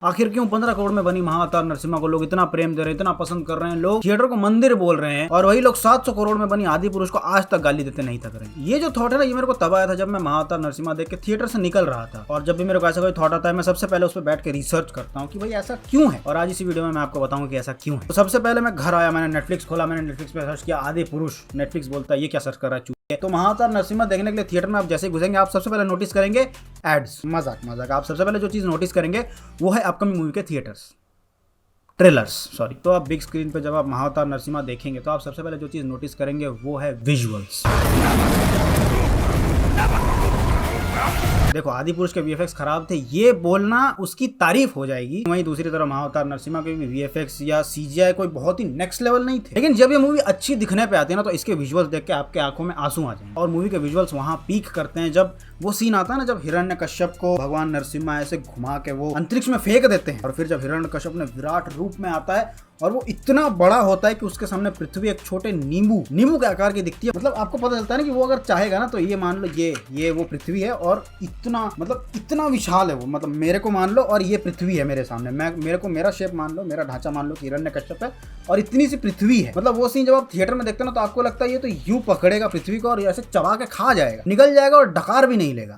आखिर क्यों 15 करोड़ में बनी महाअवतार नरसिम्हा को लोग इतना प्रेम दे रहे हैं, इतना पसंद कर रहे हैं, लोग थिएटर को मंदिर बोल रहे हैं, और वही लोग 700 करोड़ में बनी आदि पुरुष को आज तक गाली देते नहीं थक रहे हैं। ये जो थॉट है ना, ये मेरे को तब आया था जब मैं महाअवतार नरसिम्हा देख के थिएटर से निकल रहा था। और जब भी मेरे को ऐसा कोई थॉट आता है, मैं सबसे पहले उस पर बैठ के रिसर्च करता हूँ कि भाई ऐसा क्यों है। और आज इसी वीडियो में मैं आपको बताऊंगा कि ऐसा क्यों है। तो सबसे पहले मैं घर आया, मैंने नेटफ्लिक्स खोला, मैंने नेटफ्लिक्स पे सर्च किया आदि पुरुष। नेटफ्लिक्स बोलता है ये क्या सर्च कर रहा है। तो महाअवतार नरसिम्हा देखने के लिए थिएटर में आप जैसे ही घुसेंगे, आप सबसे पहले नोटिस करेंगे एड्स। मजाक। आप सबसे पहले जो चीज नोटिस करेंगे वो है अपकमिंग मूवी के ट्रेलर्स सॉरी। तो आप बिग स्क्रीन पे जब आप महाअवतार नरसिम्हा देखेंगे तो आप सबसे पहले जो चीज नोटिस करेंगे वो है विजुअल्स। देखो, आदि पुरुष के वीएफएक्स खराब थे ये बोलना उसकी तारीफ हो जाएगी, वहीं दूसरी तरफ महाअवतार नरसिम्हा के वीएफएक्स या सीजीआई कोई बहुत ही नेक्स्ट लेवल नहीं थे। लेकिन जब ये मूवी अच्छी दिखने पे आती है ना, तो इसके विजुअल्स देख के आपके आंखों में आंसू आ जाएंगे। और मूवी के विजुअल्स वहां पीक करते हैं जब वो सीन आता है ना, जब हिरण्यकश्यप को भगवान नरसिम्हा ऐसे घुमा के वो अंतरिक्ष में फेंक देते हैं, और फिर जब हिरण्यकश्यप ने विराट रूप में आता है और वो इतना बड़ा होता है कि उसके सामने पृथ्वी एक छोटे नींबू के आकार की दिखती है। मतलब आपको पता चलता है ना कि वो अगर चाहेगा ना तो ये मान लो ये वो पृथ्वी है, और इतना विशाल है वो। मतलब मेरे को मान लो और ये पृथ्वी है मेरे सामने, मेरे को मेरा शेप मान लो, मेरा ढांचा मान लो कि हिरण्यकश्यप है और इतनी सी पृथ्वी है। मतलब वो सीन जब आप थिएटर में देखते हो ना, तो आपको लगता है ये तो यूं पकड़ेगा पृथ्वी को और ऐसे चबा के खा जाएगा, निकल जाएगा और डकार भी नहीं लेगा।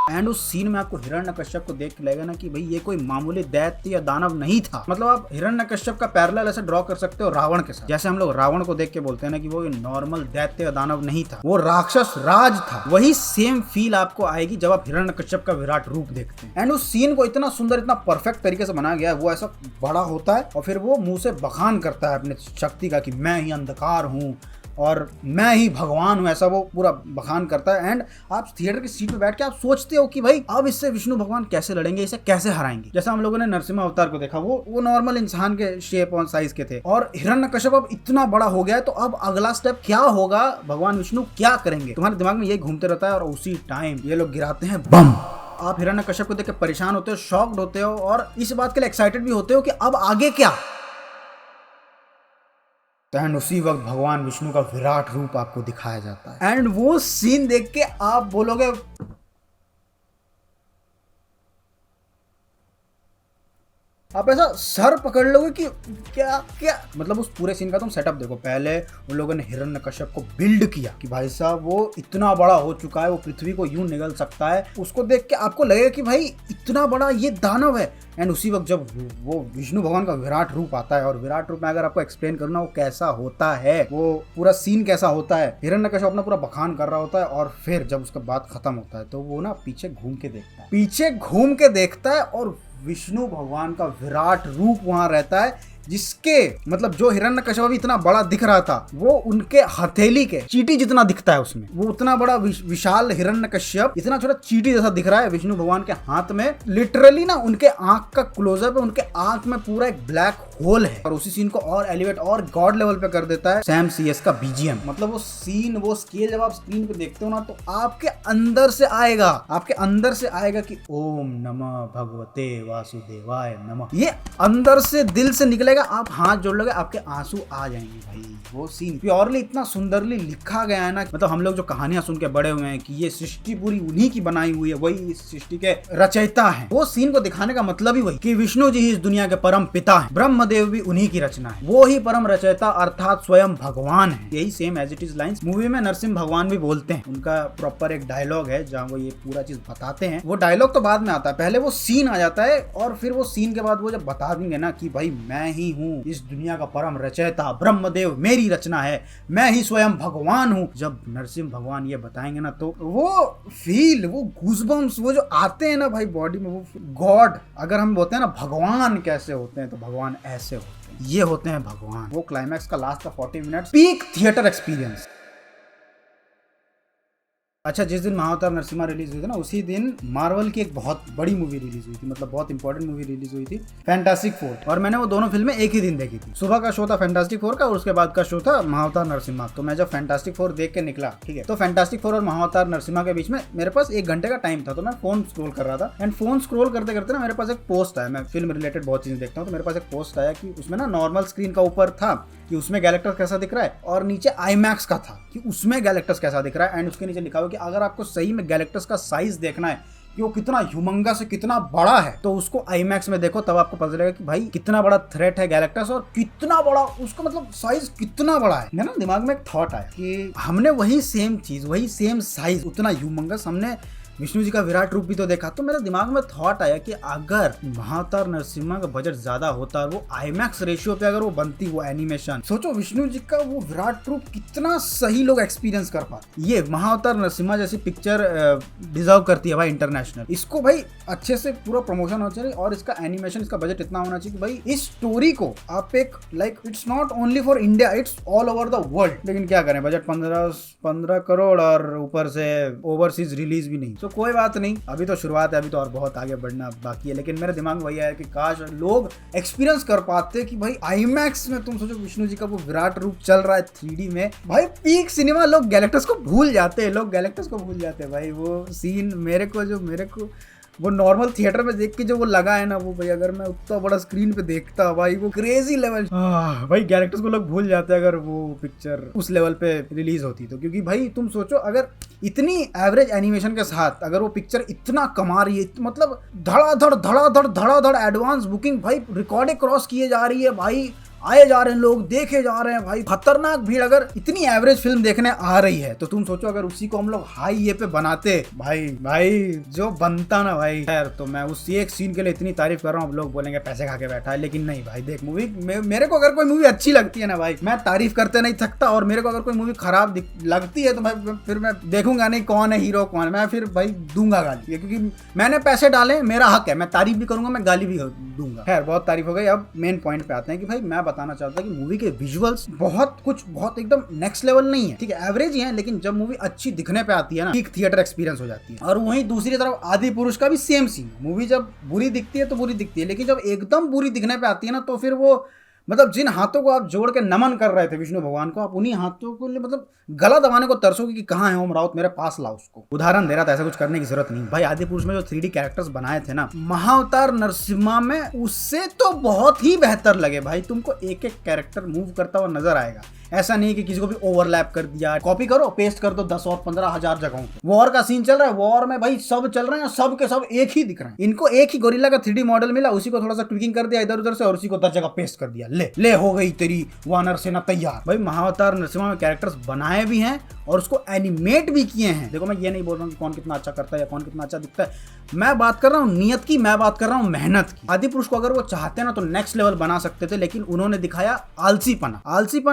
एंड उस सीन में आपको हिरण्यकश्यप को देख के लगेगा ना कि भाई ये कोई मामूली दैत्य या दानव नहीं था। मतलब आप हिरण्यकश्यप का पैरेलल ऐसे ड्रॉ कर सकते हो रावण के साथ। जैसे हम लोग रावण को देख के बोलते हैं ना कि वो नॉर्मल दैत्य या दानव नहीं था, वो राक्षस राज था। वही सेम फील आपको आएगी जब आप हिरण्यकश्यप का विराट रूप देखते हैं। एंड उस सीन को इतना सुंदर, इतना परफेक्ट तरीके से बनाया गया है। वो ऐसा बड़ा होता है और फिर वो मुंह से बखान करता है अपने शक्ति का कि मैं ही अंधकार हूँ और मैं ही भगवान हूं, ऐसा वो पूरा बखान करता है। एंड आप थिएटर की सीट पे बैठ के आप सोचते हो कि भाई अब इससे विष्णु भगवान कैसे लड़ेंगे, इसे कैसे हराएंगे। जैसा हम लोगों ने नरसिम्हा अवतार को देखा, वो नॉर्मल इंसान के शेप और साइज के थे, और हिरण्यकश्यप अब इतना बड़ा हो गया है, तो अब अगला स्टेप क्या होगा, भगवान विष्णु क्या करेंगे। तुम्हारे दिमाग में यही घूमते रहता है। और उसी टाइम ये लोग गिराते हैं बम। आप हिरण्यकश्यप को देख के परेशान होते हो, शॉक्ड होते हो, और इस बात के लिए एक्साइटेड भी होते हो कि अब आगे क्या। एंड उसी वक्त भगवान विष्णु का विराट रूप आपको दिखाया जाता है। एंड वो सीन देख के आप बोलोगे, आप ऐसा सर पकड़ लोगे कि क्या मतलब उस पूरे सीन का तुम सेटअप देखो। पहले उन लोगों ने हिरण्यकश्यप को बिल्ड किया कि भाई साहब वो इतना बड़ा हो चुका है, वो पृथ्वी को यूं निगल सकता है। उसको देख के आपको लगेगा कि भाई इतना बड़ा ये दानव है। एंड उसी वक्त जब वो विष्णु भगवान का विराट रूप आता है, और विराट रूप में अगर आपको एक्सप्लेन करना वो कैसा होता है, वो पूरा सीन कैसा होता है, हिरण्यकश्यप अपना पूरा बखान कर रहा होता है, और फिर जब उसका बात खत्म होता है तो वो ना पीछे घूम के देखता है और विष्णु भगवान का विराट रूप वहां रहता है, जिसके मतलब जो हिरण्यकश्यप अभी इतना बड़ा दिख रहा था, वो उनके हथेली के चींटी जितना दिखता है उसमें। वो उतना बड़ा विशाल हिरण्यकश्यप इतना छोटा चींटी जैसा दिख रहा है विष्णु भगवान के हाथ में। लिटरली ना उनके आंख का क्लोजअप है, उनके आंख में पूरा एक ब्लैक होल है। और उसी सीन को और एलिवेट और गॉड लेवल पे कर देता है सैम CS का BGM। मतलब वो सीन, वो स्केल जब आप स्क्रीन पे देखते हो ना, तो आपके अंदर से आएगा कि ओम नमः भगवते वासुदेवाय नमः। ये अंदर से दिल से निकलेगा, आप हाथ जोड़ लोगे, आपके आंसू आ जाएंगे भाई। वो सीन प्योरली इतना सुंदरली लिखा गया है ना। मतलब हम लोग जो कहानियां सुन के बड़े हुए हैं कि ये सृष्टि पूरी उन्हीं की बनाई हुई है, वही इस सृष्टि के रचयिता हैं, वो सीन को दिखाने का मतलब ही वही कि विष्णु जी ही इस दुनिया के परम पिता हैं, ब्रह्मदेव भी उन्हीं की रचना है, वो ही परम रचयिता अर्थात स्वयं भगवान है। यही same as it is lions movie में नरसिम्हा भगवान भी बोलते हैं। उनका प्रॉपर एक डायलॉग है जहाँ वो ये पूरा चीज बताते हैं। वो डायलॉग तो बाद में आता है, पहले वो सीन आ जाता है, और फिर वो सीन के बाद वो जब बता देंगे ना कि भाई मैं ही हूँ इस दुनिया का परम रचयिता, ब्रह्मदेव मेरी रचना है, मैं ही स्वयं भगवान हूँ। जब नरसिम्हा भगवान ये बताएंगे ना, तो वो फील, वो गूज़बम्स वो जो आते हैं ना भाई बॉडी में, वो गॉड, अगर हम बोलते हैं ना भगवान कैसे होते हैं, तो भगवान ऐसे होते हैं, ये होते हैं भगवान। वो क्लाइमैक्स का लास्ट का 40 मिनट पीक थिएटर एक्सपीरियंस। अच्छा, जिस दिन महाअवतार नरसिम्हा रिलीज हुई थी ना, उसी दिन मार्वल की एक बहुत बड़ी मूवी रिलीज हुई थी, मतलब बहुत इंपॉर्टेंट मूवी रिलीज हुई थी, फैंटास्टिक फोर। और मैंने वो दोनों फिल्में एक ही दिन देखी थी। सुबह का शो था फैंटास्टिक फोर का, और उसके बाद का शो था महाअवतार नरसिम्हा। तो मैं जब फैंटास्टिक फोर देख के निकला, ठीक है, तो फैंटास्टिक फोर और महाअवतार नरसिम्हा के बीच में मेरे पास 1 घंटे का टाइम था। तो मैं फोन स्क्रॉल कर रहा था, एंड फोन स्क्रॉल करते करते ना मेरे पास एक पोस्ट आया। मैं फिल्म रिलेटेड बहुत चीजें देखता हूँ, तो मेरे पास एक पोस्ट आया कि उसमें ना नॉर्मल स्क्रीन का ऊपर था कि उसमें गैलेक्टस कैसा दिख रहा है, और नीचे IMAX का था कि उसमें गैलेक्टस कैसा दिख रहा है। एंड उसके नीचे लिखा हुआ कि अगर आपको सही में गैलेक्टस का साइज देखना है कि वो कितना ह्यूमंगस है, कितना बड़ा है, तो उसको आईमैक्स में देखो, तब आपको पता चलेगा कि भाई कितना बड़ा थ्रेट है गैलेक्टस और कितना बड़ा उसका मतलब साइज कितना बड़ा है। मेरे ना दिमाग में एक थॉट आया कि हमने वही सेम चीज, वही सेम साइज, उतना ह्यूमंगस हमने विष्णु जी का विराट रूप भी तो देखा। तो मेरे दिमाग में थॉट आया कि अगर महाअवतार नरसिम्हा का बजट ज्यादा होता और वो आईमैक्स रेशियो पे अगर वो बनती वो एनिमेशन, सोचो विष्णु जी का वो विराट रूप कितना सही लोग एक्सपीरियंस कर पाते। ये महाअवतार नरसिम्हा जैसी पिक्चर डिजर्व करती है भाई इंटरनेशनल। इसको भाई अच्छे से पूरा प्रमोशन होना चाहिए और इसका एनिमेशन, इसका बजट इतना होना चाहिए कि भाई इस स्टोरी को आप एक like it's not only for India, it's all over the world. लेकिन क्या करें, बजट 15 करोड़ और ऊपर से ओवरसीज रिलीज भी नहीं। तो कोई बात नहीं, अभी तो शुरुआत है, अभी तो और बहुत आगे बढ़ना बाकी है। लेकिन मेरे दिमाग में वही आया कि काश लोग एक्सपीरियंस कर पाते कि भाई आईमैक्स में तुम सोचो विष्णु जी का वो विराट रूप चल रहा है 3D में, भाई पीक सिनेमा। लोग गैलेक्टस को भूल जाते हैं, भाई वो सीन मेरे को वो नॉर्मल थिएटर में देख के जो वो लगा है ना, वो भाई अगर मैं उतना बड़ा स्क्रीन पे देखता भाई वो क्रेजी लेवल। भाई गैलेक्टस को लोग भूल जाते हैं अगर वो पिक्चर उस लेवल पे रिलीज होती तो। क्योंकि भाई तुम सोचो अगर इतनी एवरेज एनिमेशन के साथ अगर वो पिक्चर इतना कमा रही है, मतलब धड़ाधड़ एडवांस बुकिंग भाई रिकॉर्डें क्रॉस किए जा रही है भाई, आए जा रहे हैं लोग, देखे जा रहे हैं भाई, खतरनाक भीड़। अगर इतनी एवरेज फिल्म देखने आ रही है तो तुम सोचो अगर उसी को हम लोग हाई ये पे बनाते, भाई जो बनता ना भाई। खैर तो मैं उस एक सीन के लिए इतनी तारीफ कर रहा हूँ, अब लोग बोलेंगे पैसे खा के बैठा है, लेकिन नहीं भाई देख मूवी, मेरे को अगर कोई मूवी अच्छी लगती है ना भाई, मैं तारीफ करते नहीं थकता। और मेरे को अगर कोई मूवी खराब लगती है तो फिर मैं देखूंगा नहीं कौन है हीरो कौन है, मैं फिर भाई दूंगा गाली, क्योंकि मैंने पैसे डाले, मेरा हक है, मैं तारीफ भी करूंगा, मैं गाली भी दूंगा। खैर बहुत तारीफ हो गई, अब मेन पॉइंट पे आते हैं कि भाई मैं बताना चाहता कि मूवी के विजुअल्स बहुत एकदम नेक्स्ट लेवल नहीं है, ठीक है, एवरेज ही है। लेकिन जब मूवी अच्छी दिखने पे आती है ना, एक थिएटर एक्सपीरियंस हो जाती है। और वहीं दूसरी तरफ आदि पुरुष का भी सेम सीन, मूवी जब बुरी दिखती है तो बुरी दिखती है, लेकिन जब एकदम बुरी दिखने पे आती है ना, तो फिर वो मतलब जिन हाथों को आप जोड़ के नमन कर रहे थे विष्णु भगवान को, आप उन्हीं हाथों को मतलब गला दबाने को तरसोगे कि कहाँ है ओम राउत, मेरे पास ला उसको। उदाहरण दे रहा था, ऐसा कुछ करने की जरूरत नहीं भाई। आदि पुरुष में जो 3D कैरेक्टर्स बनाए थे ना, महाअवतार नरसिम्हा में उससे तो बहुत ही बेहतर लगे भाई। तुमको एक एक कैरेक्टर मूव करता हुआ नजर आएगा, ऐसा नहीं कि किसी को भी ओवरलैप कर दिया, कॉपी करो पेस्ट कर दो 10 और 15 हजार जगहों पे। वॉर का सीन चल रहा है, वॉर में भाई सब चल रहे हैं, सब के सब एक ही दिख रहे हैं। इनको एक ही गोरिल्ला का 3D मॉडल मिला, उसी को थोड़ा सा ट्विकिंग कर दिया इधर उधर से और उसी को 10 जगह पेस्ट कर दिया, ले हो गई तेरी वानर सेना तैयार। भाई महाअवतार नरसिम्हा में कैरेक्टर्स बनाए भी हैं और उसको एनिमेट भी किए हैं। देखो मैं ये नहीं बोल रहा हूँ कि कौन कितना अच्छा करता है या कौन कितना अच्छा दिखता है, मैं बात कर रहा हूँ नियत की, मैं बात कर रहा हूँ मेहनत की। आदि पुरुष को अगर वो चाहते ना तो नेक्स्ट लेवल बना सकते थे, लेकिन उन्होंने दिखाया आलसीपना।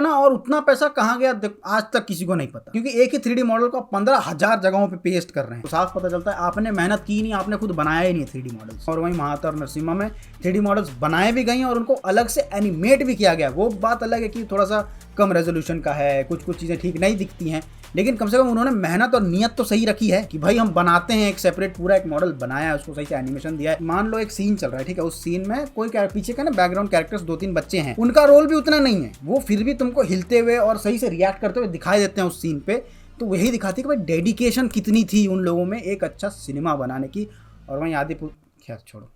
और उतना पैसा कहाँ गया आज तक किसी को नहीं पता, क्योंकि एक ही 3D मॉडल को 15,000 जगहों पे पेस्ट कर रहे हैं। तो साफ पता चलता है आपने मेहनत की नहीं, आपने खुद बनाया ही नहीं 3D मॉडल्स। और वहीं महाअवतार नरसिम्हा में 3D मॉडल्स बनाए भी गई और उनको अलग से एनिमेट भी किया गया। वो बात अलग है कि थोड़ा सा कम रेजोल्यूशन का है, कुछ चीजें ठीक नहीं दिखती हैं, लेकिन कम से कम उन्होंने मेहनत और नियत तो सही रखी है कि भाई हम बनाते हैं, एक सेपरेट पूरा एक मॉडल बनाया है, उसको सही से एनिमेशन दिया है। मान लो एक सीन चल रहा है, ठीक है, उस सीन में कोई पीछे का ना बैकग्राउंड कैरेक्टर्स 2-3 बच्चे हैं, उनका रोल भी उतना नहीं है, वो फिर भी तुमको हिलते हुए और सही से रिएक्ट करते हुए दिखाई देते हैं उस सीन पे। तो वही दिखाती है कि भाई डेडिकेशन कितनी थी उन लोगों में एक अच्छा सिनेमा बनाने की। और वहीं आदि खैर छोड़ो,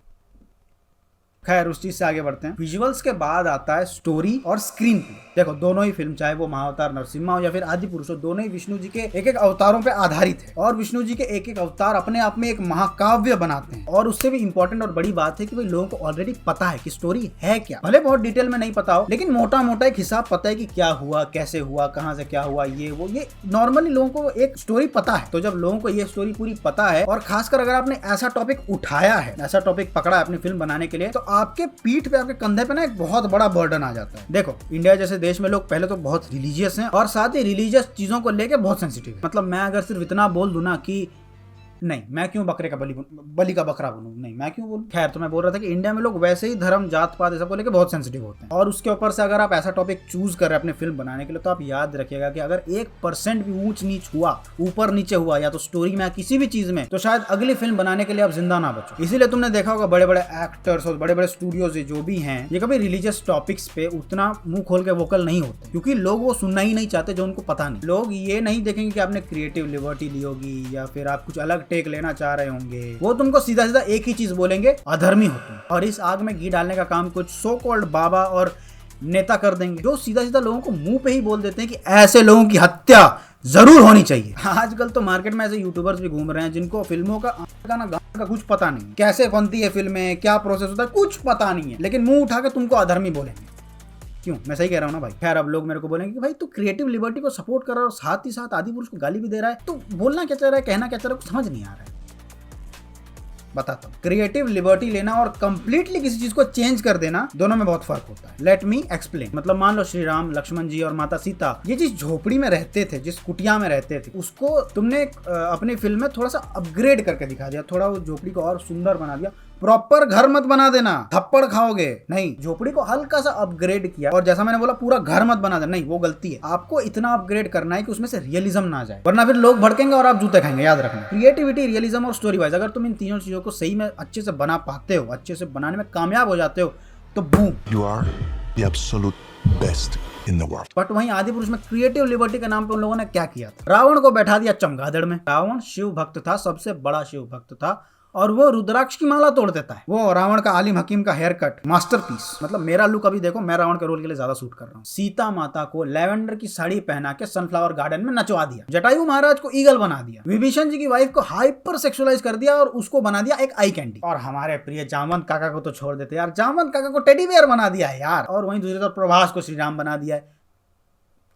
खैर उस चीज से आगे बढ़ते हैं। विजुअल्स के बाद आता है स्टोरी और स्क्रीन प्ले। देखो दोनों ही फिल्म, चाहे वो महाअवतार नरसिम्हा हो या फिर आदि पुरुष हो, दोनों ही विष्णु जी के एक एक अवतारों पे आधारित है और विष्णु जी के एक एक अवतार अपने आप में एक महाकाव्य बनाते हैं। और उससे भी इंपॉर्टेंट और बड़ी बात है कि भाई लोगों को ऑलरेडी पता है कि स्टोरी है क्या, भले बहुत डिटेल में नहीं पता हो, लेकिन मोटा मोटा एक हिसाब पता है कि क्या हुआ, कैसे हुआ, कहाँ से क्या हुआ, ये नॉर्मली लोगों को एक स्टोरी पता है। तो जब लोगों को ये स्टोरी पूरी पता है और खासकर अगर आपने ऐसा टॉपिक उठाया है, ऐसा टॉपिक पकड़ा है अपनी फिल्म बनाने के लिए, तो आपके पीठ पे, आपके कंधे पे ना एक बहुत बड़ा बर्डन आ जाता है। देखो इंडिया जैसे देश में लोग पहले तो बहुत रिलीजियस हैं और साथ ही रिलीजियस चीजों को लेके बहुत सेंसिटिव है। मतलब मैं अगर सिर्फ इतना बोल दूं ना कि नहीं मैं क्यों बकरे का बलि का बकरा बनूं, नहीं मैं क्यों बोलूं। खैर तो मैं बोल रहा था कि इंडिया में लोग वैसे ही धर्म जात पात सब को लेकर बहुत सेंसिटिव होते हैं और उसके ऊपर से अगर आप ऐसा टॉपिक चूज कर रहे हैं अपने फिल्म बनाने के लिए, तो आप याद रखिएगा कि अगर 1% भी ऊंच नीच हुआ, ऊपर नीचे हुआ, या तो स्टोरी में या किसी भी चीज में, तो शायद अगली फिल्म बनाने के लिए आप जिंदा ना बचो। इसीलिए तुमने देखा होगा बड़े बड़े एक्टर्स और बड़े बड़े स्टूडियोज जो भी हैं, ये कभी रिलीजियस टॉपिक्स पे उतना मुंह खोल के वोकल नहीं होते, क्योंकि लोग वो सुनना ही नहीं चाहते जो उनको पता नहीं। लोग ये नहीं देखेंगे कि आपने क्रिएटिव लिबर्टी ली होगी या फिर आप कुछ अलग टेक लेना चाह रहे होंगे, वो तुमको सीधा सीधा एक ही चीज बोलेंगे, अधर्मी हो तुम। और इस आग में घी डालने का काम कुछ सो कॉल्ड बाबा और नेता कर देंगे, जो सीधा सीधा लोगों को मुंह पे ही बोल देते हैं कि ऐसे लोगों की हत्या जरूर होनी चाहिए। आजकल तो मार्केट में ऐसे यूट्यूबर्स भी घूम रहे हैं जिनको फिल्मों का गाना का कुछ पता नहीं, कैसे बनती है फिल्में, क्या प्रोसेस होता है, कुछ पता नहीं है, लेकिन मुंह उठा के तुमको अधर्मी बोलेंगे। क्यों? मैं सही कह रहा हूँ ना भाई? खैर, अब लोग मेरे को बोलेंगे कि भाई तू क्रिएटिव लिबर्टी को सपोर्ट कर रहा है और साथ ही साथ आदिपुरुष को गाली भी दे रहा है, तो बोलना क्या चाह रहा है, कहना क्या चाह रहा है, समझ नहीं आ रहा है। बताता हूँ। क्रिएटिव लिबर्टी लेना और कंप्लीटली किसी चीज को चेंज कर देना, दोनों में बहुत फर्क होता है। Let me explain. मतलब मान लो श्री राम, लक्ष्मण जी और माता सीता ये जिस झोपड़ी में रहते थे, जिस कुटिया में रहते थे, उसको तुमने अपनी फिल्म में थोड़ा सा अपग्रेड करके दिखा दिया, थोड़ा उस झोपड़ी को और सुंदर बना दिया। प्रॉपर घर मत बना देना, थप्पड़ खाओगे नहीं। झोपड़ी को हल्का सा अपग्रेड किया, और जैसा मैंने बोला पूरा घर मत बना देना, नहीं, वो गलती है। आपको इतना अपग्रेड करना है कि उसमें से रियलिज्म ना जाए, वरना फिर लोग भड़केंगे और आप जूते खाएंगे। याद रखना, क्रिएटिविटी, रियलिज्म और स्टोरी वाइज, अगर तुम इन तीनों चीजों को सही में अच्छे से बना पाते हो, अच्छे से बनाने में कामयाब हो जाते हो, तो boom, you are the absolute best in the world. But वहीं आदिपुरुष में क्रिएटिव लिबर्टी के नाम पे उन लोगों ने क्या किया था? रावण को बैठा दिया चमगादड़ में। रावण शिव भक्त था, सबसे बड़ा शिव भक्त था, और वो रुद्राक्ष की माला तोड़ देता है। वो रावण का आलिम हकीम का हेयर कट मास्टरपीस। मतलब मेरा लुक अभी देखो, मैं रावण के रोल के लिए ज्यादा सूट कर रहा हूँ। सीता माता को लेवेंडर की साड़ी पहना के सनफ्लावर गार्डन में नचवा दिया। जटायु महाराज को ईगल बना दिया। विभीषण जी की वाइफ को हाइपर सेक्सुअलाइज कर दिया और उसको बना दिया एक आई कैंडी। और हमारे प्रिय जामवंत काका को तो छोड़ देते यार, जामवंत काका को टेडी बेयर बना दिया है यार। और वहीं दूसरी तरफ प्रभास को श्री राम बना दिया है।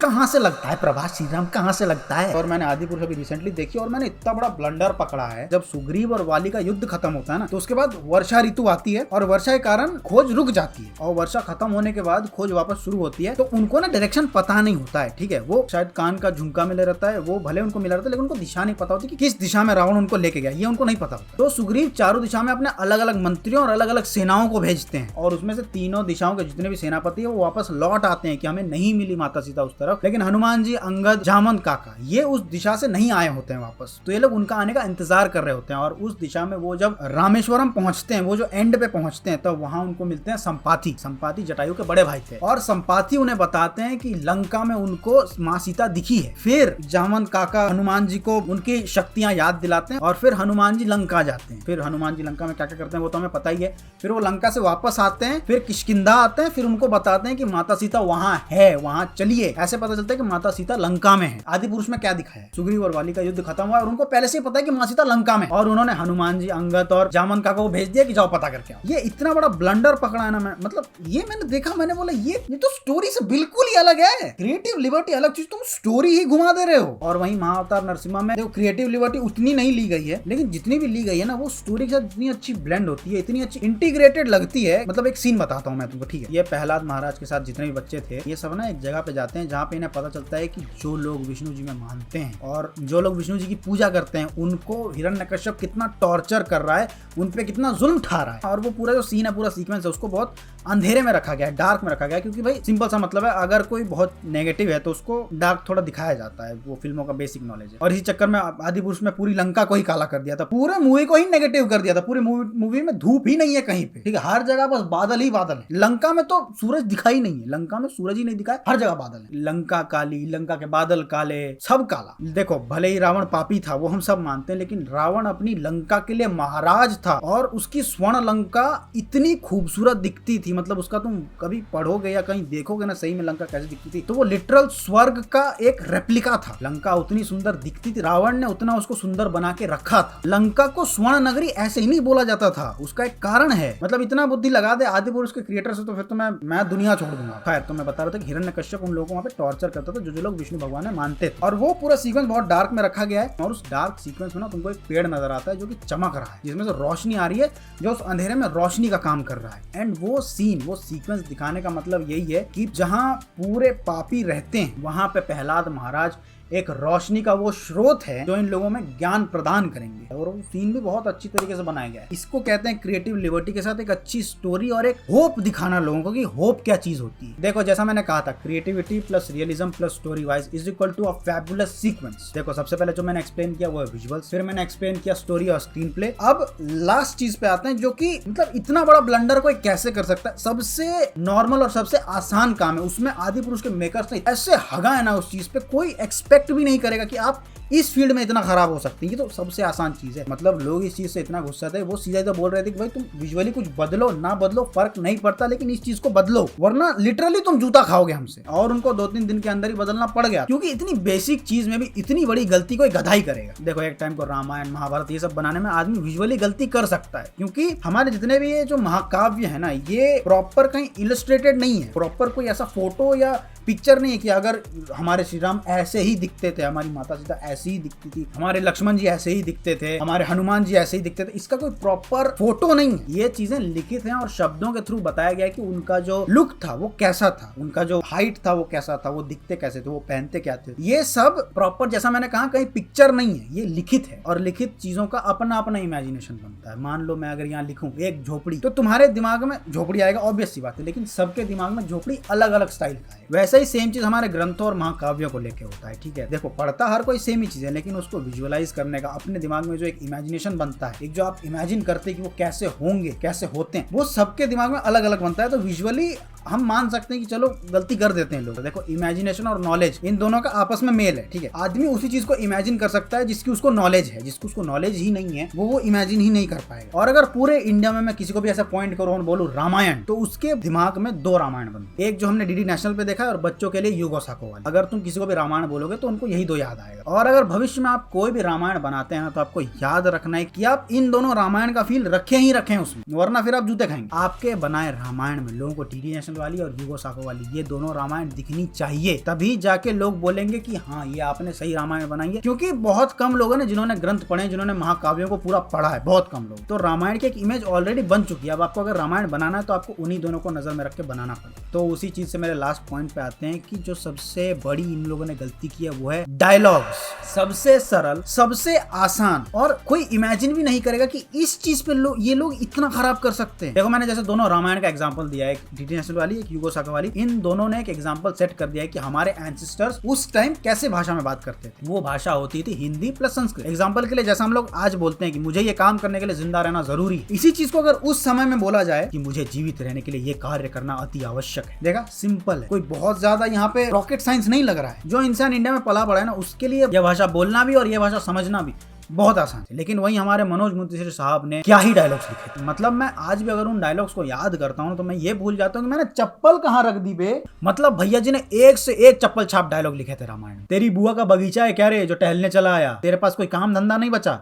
कहां से लगता है प्रभास श्री राम, कहां से लगता है? और मैंने आदिपुरुष अभी रिसेंटली देखी और मैंने इतना बड़ा ब्लंडर पकड़ा है। जब सुग्रीव और वाली का युद्ध खत्म होता है ना, तो उसके बाद वर्षा ऋतु आती है और वर्षा के कारण खोज रुक जाती है, और वर्षा खत्म होने के बाद खोज वापस शुरू होती है। तो उनको ना डायरेक्शन पता नहीं होता है, ठीक है। वो शायद कान का झुमका मिले रहता है, वो भले उनको मिला रहता है, लेकिन उनको दिशा नहीं पता होती कि किस दिशा में रावण उनको लेके गया, ये उनको नहीं पता होता। तो सुग्रीव चारों दिशा में अपने अलग अलग मंत्रियों और अलग अलग सेनाओं को भेजते हैं, और उसमें से तीनों दिशाओं के जितने भी सेनापति है वो वापस लौट आते हैं कि हमें नहीं मिली माता सीता उस तरफ। लेकिन हनुमान जी, अंगद, जामवंत काका ये उस दिशा से नहीं आए होते हैं वापस, तो ये लोग उनका आने का इंतजार कर रहे होते हैं। और उस दिशा में वो जब रामेश्वरम पहुंचते हैं, वो जो एंड पे पहुंचते हैं, तब वहां उनको मिलते हैं संपाति। संपाति जटायु के बड़े भाई थे, और संपाति उन्हें बताते हैं कि लंका में उनको माँ सीता दिखी है। फिर जामवंत काका हनुमान जी को उनकी शक्तियां याद दिलाते हैं, और फिर हनुमान जी लंका जाते हैं। फिर हनुमान जी लंका में क्या क्या करते हैं वो तो हमें पता ही है। फिर वो लंका से वापस आते हैं, फिर किष्किंधा आते हैं, फिर उनको बताते हैं कि माता सीता वहां है, वहां चलिए। ऐसे पता चलता है कि माता सीता लंका में है। आदिपुरुष में क्या दिखाया है? सुग्रीव और वाली का युद्ध खत्म हुआ और उनको पहले से पता है कि माँ सीता लंका में, और उन्होंने हनुमान जी, अंगद और जामवंत काका को भेज दिया कि जाओ पता करके आओ। ये इतना बड़ा ब्लंडर पकड़ा है ना, मैं मतलब ये मैंने देखा, मैंने बोला ये तो स्टोरी से बिल्कुल ही अलग है। क्रिएटिव लिबर्टी अलग चीज, तुम स्टोरी ही घुमा दे रहे हो। और वहीं महाअवतार नरसिम्हा में देखो, क्रिएटिव लिबर्टी उतनी नहीं ली गई है, लेकिन जितनी भी ली गई है ना, वो स्टोरी के साथ इतनी अच्छी ब्लेंड होती है, इतनी अच्छी इंटीग्रेटेड लगती है। मतलब एक सीन बताता हूँ मैं तुमको, ठीक है। ये प्रहलाद महाराज के साथ जितने भी बच्चे थे, ये सब ना एक जगह पे जाते हैं जहाँ पे इन्हें पता चलता है कि जो लोग विष्णु जी में मानते हैं और जो लोग विष्णु जी की पूजा करते हैं, उनको हिरण्यकश्यप कितना टॉर्चर कर रहा है, उन पे कितना जुल्म ठा रहा है। और वो पूरा जो सीन है, पूरा सीक्वेंस है, उसको बहुत अंधेरे में रखा गया है, डार्क में रखा गया है, क्योंकि भाई सिंपल सा मतलब है, अगर कोई बहुत नेगेटिव है तो उसको डार्क थोड़ा दिखाया जाता है, वो फिल्मों का बेसिक नॉलेज है। और इसी चक्कर में आदिपुरुष में पूरी लंका को ही काला कर दिया था, पूरे मूवी को ही नेगेटिव कर दिया था। पूरी मूवी में धूप ही नहीं है कहीं पे, ठीक है, हर जगह बस बादल ही बादल है। लंका में तो सूरज दिखाई नहीं है, लंका में सूरज ही नहीं दिखाया, हर जगह बादल है। लंका काली, लंका के बादल काले, सब काला। देखो, भले ही रावण पापी था, वो हम सब मानते हैं, लेकिन रावण अपनी लंका के लिए महाराज था, और उसकी स्वर्ण लंका इतनी खूबसूरत दिखती थी। मतलब उसका तुम कभी पढ़ोगे या कहीं देखोगे ना सही में लंका कैसे दिखती थी, तो वो लिटरल स्वर्ग का एक रेप्लिका था। लंका उतनी सुंदर दिखती थी, रावण ने उतना उसको सुंदर बना के रखा था। लंका को स्वर्ण नगरी ऐसे ही नहीं बोला जाता था, उसका एक कारण है। मतलब इतना बुद्धि लगा दे आदिपुरुष के क्रिएटर से, तो फिर तो मैं दुनिया छोड़ दूंगा। खैर, तो मैं बता रहा था कि हिरण्यकश्यप उन लोगों को वहां पे टॉर्चर करता था जो लोग विष्णु भगवान ने मानते थे, और वो पूरा सीक्वेंस बहुत डार्क में रखा गया है। और उस डार्क सीक्वेंस में ना तुमको एक पेड़ नजर आता है जो कि चमक रहा है, जिसमें से रोशनी आ रही है, जो उस अंधेरे में रोशनी का काम कर रहा है। एंड वो सीन, वो सीक्वेंस दिखाने का मतलब यही है कि जहां पूरे पापी रहते हैं, वहां पे प्रहलाद महाराज एक रोशनी का वो स्रोत है जो इन लोगों में ज्ञान प्रदान करेंगे। और वो सीन भी बहुत अच्छी तरीके से बनाया गया है। इसको कहते हैं क्रिएटिव लिबर्टी के साथ एक अच्छी स्टोरी और एक होप दिखाना लोगों को कि होप क्या चीज होती है। देखो, जैसा मैंने कहा था, creativity plus realism plus story wise is equal to a fabulous sequence. देखो, सबसे पहले जो मैंने एक्सप्लेन किया वो है विजुअल्स, फिर मैंने एक्सप्लेन किया स्टोरी और स्क्रीन प्ले। अब लास्ट चीज पे आते हैं, जो कि मतलब इतना बड़ा ब्लंडर कोई कैसे कर सकता है। सबसे नॉर्मल और सबसे आसान काम है, उसमें आदिपुरुष के मेकर्स ने ऐसे हगा है ना उस चीज पे, कोई एक्सपेक्ट एक्सपेक्ट भी नहीं करेगा कि आप इस फील्ड में इतना खराब हो सकते हैं। ये तो सबसे आसान चीज है। मतलब लोग इस चीज से इतना गुस्सा थे, वो सीधा तो बोल रहे थे कि भाई तुम विजुअली कुछ बदलो ना बदलो फर्क नहीं पड़ता, लेकिन इस चीज को बदलो वरना लिटरली तुम जूता खाओगे हमसे। और उनको 2-3 दिन के अंदर ही बदलना पड़ गया, क्योंकि इतनी बेसिक चीज में भी इतनी बड़ी गलती कोई गधा ही करेगा। देखो एक टाइम को रामायण महाभारत ये सब बनाने में आदमी विजुअली गलती कर सकता है, क्योंकि हमारे जितने भी ये जो महाकाव्य है ना, ये प्रॉपर कहीं इलस्ट्रेटेड नहीं है, प्रॉपर कोई ऐसा फोटो या पिक्चर नहीं है कि अगर हमारे श्री राम ऐसे ही दिखते थे, हमारी माता सीता ऐसी ही दिखती थी, हमारे लक्ष्मण जी ऐसे ही दिखते थे, हमारे हनुमान जी ऐसे ही दिखते थे, इसका कोई प्रॉपर फोटो नहीं है। ये चीजें लिखित हैं और शब्दों के थ्रू बताया गया है कि उनका जो लुक था वो कैसा था, उनका जो हाइट था वो कैसा था, वो दिखते कैसे थे, वो पहनते क्या थे। ये सब प्रॉपर, जैसा मैंने कहा, कहीं पिक्चर नहीं है, ये लिखित है। और लिखित चीजों का अपना अपना इमेजिनेशन बनता है। मान लो मैं अगर यहाँ लिखूं एक झोपड़ी, तो तुम्हारे दिमाग में झोपड़ी आएगा, ऑब्वियस सी बात है, लेकिन सबके दिमाग में झोपड़ी अलग अलग स्टाइल का है। वैसा ही सेम चीज हमारे ग्रंथों और महाकाव्यों को लेके होता है, ठीक है। देखो पढ़ता हर कोई सेम ही चीज है, लेकिन उसको विजुअलाइज करने का अपने दिमाग में जो एक इमेजिनेशन बनता है, एक जो आप इमेजिन करते हैं कि वो कैसे होंगे, कैसे होते हैं, वो सबके दिमाग में अलग अलग बनता है। तो विजुअली हम मान सकते हैं कि चलो गलती कर देते हैं लोग। देखो इमेजिनेशन और नॉलेज, इन दोनों का आपस में मेल है, ठीक है। आदमी उसी चीज को इमेजिन कर सकता है जिसकी उसको नॉलेज है, जिसको उसको नॉलेज ही नहीं है वो इमेजिन ही नहीं कर पाएगा। और अगर पूरे इंडिया में मैं किसी को भी ऐसा पॉइंट करूं और बोलूं रामायण, तो उसके दिमाग में 2 रामायण बनते। एक जो हमने डीडी नेशनल पे देखा है, और बच्चों के लिए युगो साको वाली। अगर तुम किसी को भी रामायण बोलोगे तो उनको यही 2 याद आएगा। और अगर भविष्य में आप कोई भी रामायण बनाते हैं तो आपको याद रखना है कि आप इन दोनों रामायण का फील रखें ही रखें उसमें, वरना फिर आप जूते खाएंगे। आपके बनाए रामायण में लोगों को डीडी नेशनल वाली और युगो साको वाली, ये दोनों रामायण दिखनी चाहिए, तभी जाके लोग बोलेंगे कि हाँ ये आपने सही रामायण बनाई है। क्योंकि बहुत कम लोगों ने जिन्होंने ग्रंथ पढ़े, जिन्होंने महाकाव्यों को पूरा पढ़ा है, बहुत कम लोग। तो रामायण की एक इमेज ऑलरेडी बन चुकी है। अब आपको अगर रामायण बनाना है तो आपको उन्हीं दोनों को नजर में रख के बनाना पड़ेगा। तो उसी चीज से मेरे लास्ट पॉइंट पे आते हैं कि जो सबसे बड़ी इन लोगों ने गलती की है वो है डायलॉग्स। सबसे सरल, सबसे आसान, और कोई इमेजिन भी नहीं करेगा कि इस चीज पे ये लोग इतना खराब कर सकते हैं। देखो मैंने जैसे दोनों रामायण का एग्जांपल दिया है, एक डीडी नेशनल वाली, एक युगो साको वाली। इन दोनों ने एक एग्जांपल सेट कर दिया है कि हमारे एंसेस्टर्स उस टाइम कैसे भाषा में बात करते थे। वो भाषा होती थी हिंदी प्लस संस्कृत। एग्जांपल के लिए जैसा हम लोग आज बोलते हैं कि मुझे ये काम करने के लिए जिंदा रहना जरूरी है, इसी चीज को अगर उस समय में बोला जाए कि मुझे जीवित रहने के लिए ये कार्य करना अति आवश्यक है। देखा, सिंपल है, कोई बहुत ज्यादा यहाँ पे रॉकेट साइंस नहीं लग रहा है। जो इंसान इंडिया में पला पड़ा है ना, उसके लिए यह भाषा बोलना भी और यह भाषा समझना भी बहुत आसान है। लेकिन वही हमारे मनोज मुंतशिर साहब ने क्या ही डायलॉग्स लिखे थे। मतलब मैं आज भी अगर उन डायलॉग्स को याद करता हूँ तो मैं ये भूल जाता हूँ कि मैंने चप्पल कहाँ रख दी बे। मतलब भैया जी ने एक से एक चप्पल छाप डायलॉग लिखे थे रामायण। तेरी बुआ का बगीचा है क्या रे जो टहलने चला आया, तेरे पास कोई काम धंधा नहीं बचा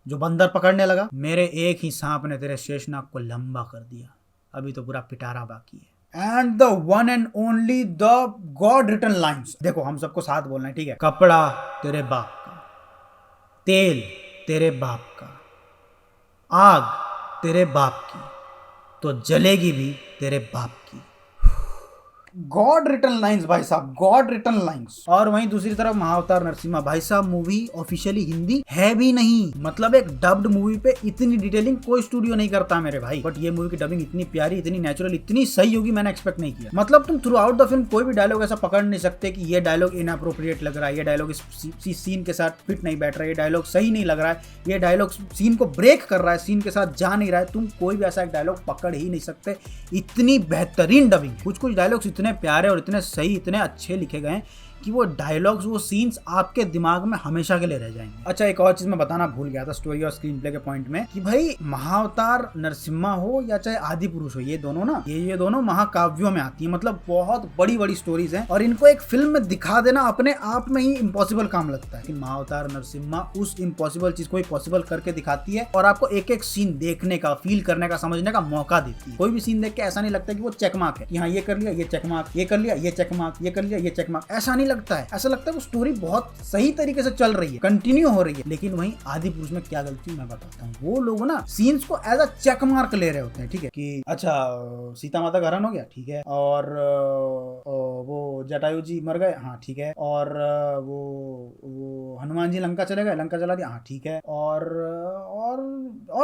जो बंदर पकड़ने लगा, मेरे एक ही सांप ने तेरे शेषनाग को लंबा कर दिया, अभी तो पूरा पिटारा बाकी है। And the one and only the god written lines. देखो हम सबको साथ बोलना है, ठीक है। कपड़ा तेरे बाप का, तेल तेरे बाप का, आग तेरे बाप की, तो जलेगी भी तेरे बाप की। गॉड रिटन लाइन्स भाई साहब, गॉड रिटन लाइन्स। और वहीं दूसरी तरफ महाअवतार नरसिम्हा भाई साहब, मूवी ऑफिशियली हिंदी है भी नहीं। मतलब एक डब्ड मूवी पे इतनी डिटेलिंग कोई स्टूडियो नहीं करता मेरे भाई। बट ये मूवी की डबिंग इतनी प्यारी, इतनी नेचुरल, इतनी सही होगी मैंने एक्सपेक्ट नहीं किया। मतलब तुम थ्रू आउट द फिल्म कोई भी डायलॉग ऐसा पकड़ नहीं सकते कि ये डायलॉग इनअप्रोप्रिएट लग रहा है, ये डायलॉग इस सीन के साथ फिट नहीं बैठ रहा है, ये डायलॉग सही नहीं लग रहा है, ये डायलॉग सीन को ब्रेक कर रहा है, सीन के साथ जा नहीं रहा है। तुम कोई भी ऐसा एक डायलॉग पकड़ ही नहीं सकते, इतनी बेहतरीन डबिंग। कुछ कुछ डायलॉग्स इतने प्यारे और इतने सही, इतने अच्छे लिखे गए हैं कि वो डायलॉग्स, वो सीन्स आपके दिमाग में हमेशा के लिए रह जाएंगे। अच्छा एक और चीज मैं बताना भूल गया था स्टोरी और स्क्रीन प्ले के पॉइंट में, कि भाई महाअवतार नरसिम्हा हो या चाहे आदि पुरुष हो, ये दोनों ना, ये दोनों महाकाव्यों में आती है। मतलब बहुत बड़ी बड़ी स्टोरीज हैं और इनको एक फिल्म में दिखा देना अपने आप में ही इम्पॉसिबल काम लगता है। कि महाअवतार नरसिम्हा उस इम्पॉसिबल चीज को ही पॉसिबल करके दिखाती है और आपको एक एक सीन देखने का, फील करने का, समझने का मौका देती है। कोई भी सीन देख के ऐसा नहीं लगता कि वो चेकमार्क है, कि हाँ ये कर लिया ये चेकमार्क, ये कर लिया ये चेकमार्क, ये कर लिया ये चेकमार्क, ऐसा नहीं लगता है। ऐसा लगता है वो स्टोरी बहुत सही तरीके से चल रही है, कंटिन्यू हो रही है। लेकिन वहीं आदि पुरुष में क्या गलती मैं बताता हूँ। वो लोग ना सीन्स को एज अ चेक मार्क ले रहे होते हैं, ठीक है, कि अच्छा सीता माता का हरण हो गया, ठीक है, और वो जटायु जी मर गए, हाँ ठीक है, और वो हनुमान जी लंका चले गए, लंका चला दिया, हाँ ठीक है, और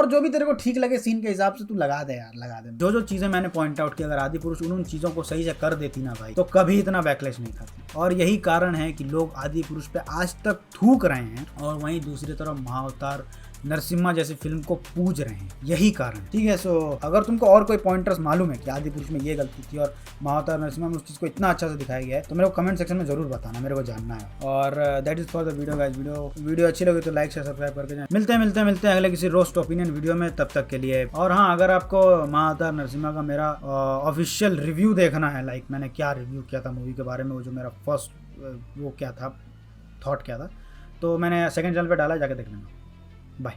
जो भी तेरे को ठीक लगे सीन के हिसाब से तू लगा दे यार, लगा दे। जो जो चीजें मैंने पॉइंट आउट की, अगर आदि पुरुष उन चीजों को सही से कर देती ना भाई, तो कभी इतना बैकलैश नहीं खाती। और यही कारण है कि लोग आदि पुरुष पे आज तक थूक रहे हैं। और वहीं दूसरी तरफ महाअवतार नरसिम्हा जैसी फिल्म को पूज रहे हैं, यही कारण। ठीक है, सो अगर तुमको और कोई पॉइंटर्स मालूम है कि आदिपुरुष में ये गलती थी और महाअवतार नरसिम्हा में उस चीज़ को इतना अच्छा से दिखाया गया है, तो मेरे को कमेंट सेक्शन में जरूर बताना, मेरे को जानना है। और that is for the video guys. Video अच्छी लगी तो लाइक शेयर सब्सक्राइब करके जाए। मिलते हैं अगले किसी रोस्ट ओपिनियन वीडियो में, तब तक के लिए। और हाँ, अगर आपको महाअवतार नरसिम्हा का मेरा ऑफिशियल रिव्यू देखना है, लाइक मैंने क्या रिव्यू किया था मूवी के बारे में, वो जो मेरा फर्स्ट वो क्या था, थॉट क्या था, तो मैंने सेकंड चैनल पे डाला, जाके देख लेना। बाय।